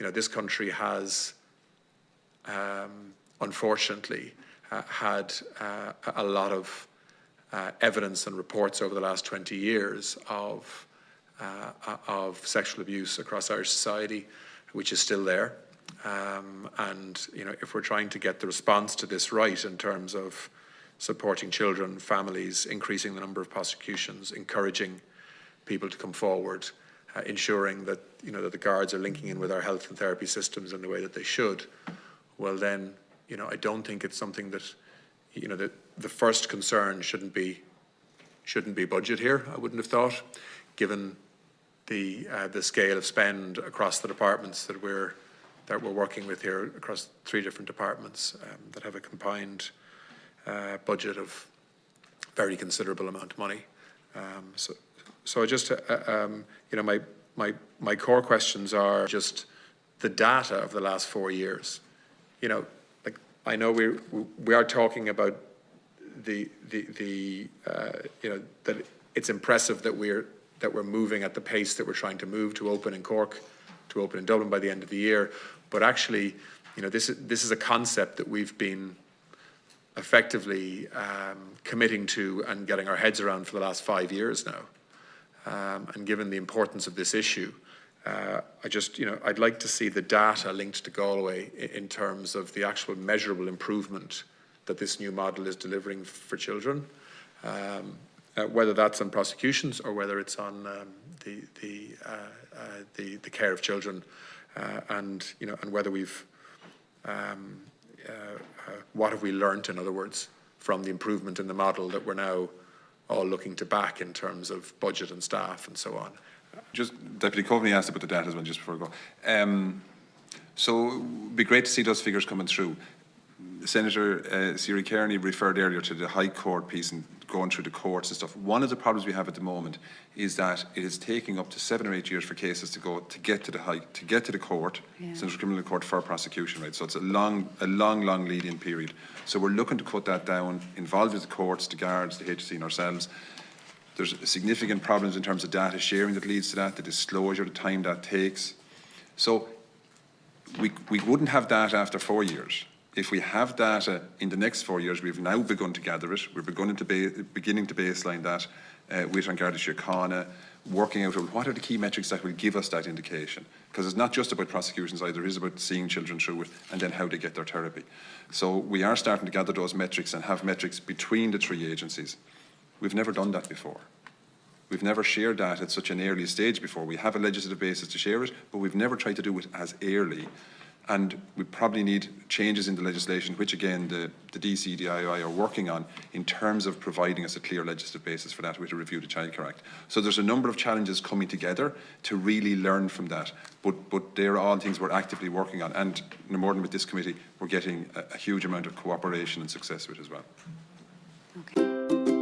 this country has, unfortunately, had a lot of evidence and reports over the last 20 years of sexual abuse across Irish society, which is still there. And if we're trying to get the response to this right in terms of supporting children, families, increasing the number of prosecutions, encouraging people to come forward, ensuring that that the guards are linking in with our health and therapy systems in the way that they should, well then, I don't think it's something that, that the first concern shouldn't be budget here. I wouldn't have thought, given the scale of spend across the departments that we're working with here, across 3 different departments that have a combined budget of very considerable amount of money. So I just, my core questions are just the data of the last 4 years. Like I know we are talking about that it's impressive that we're moving at the pace that we're trying to move to open in Cork, to open in Dublin by the end of the year. But actually, this is a concept that we've been effectively committing to and getting our heads around for the last 5 years now. And given the importance of this issue, I'd like to see the data linked to Galway in terms of the actual measurable improvement that this new model is delivering for children, whether that's on prosecutions or whether it's on the care of children, and whether we've what have we learnt, in other words, from the improvement in the model that we're now all looking to back in terms of budget and staff and so on. Just Deputy Coveney asked about the data as well, just before we go. So it'd be great to see those figures coming through. Senator Siri Kearney referred earlier to the High Court piece and going through the courts and stuff. One of the problems we have at the moment is that it is taking up to 7 or 8 years for cases to get to the court, Central Criminal Court, for prosecution, right? So it's a long lead-in period. So we're looking to cut that down, involve the courts, the guards, the HSE and ourselves. There's significant problems in terms of data sharing that leads to that, the disclosure, the time that takes. So we wouldn't have data after 4 years. If we have data in the next 4 years, we've now begun to gather it. We're beginning to baseline that with An Garda Síochána, working out what are the key metrics that will give us that indication. Because it's not just about prosecutions either, it is about seeing children through it and then how they get their therapy. So we are starting to gather those metrics and have metrics between the 3 agencies. We've never done that before. We've never shared that at such an early stage before. We have a legislative basis to share it, but we've never tried to do it as early. And we probably need changes in the legislation, which again the DC, the II are working on, in terms of providing us a clear legislative basis for that with a review of the Child Care Act. So there's a number of challenges coming together to really learn from that. But they're all things we're actively working on. And no more than with this committee, we're getting a huge amount of cooperation and success with it as well. Okay.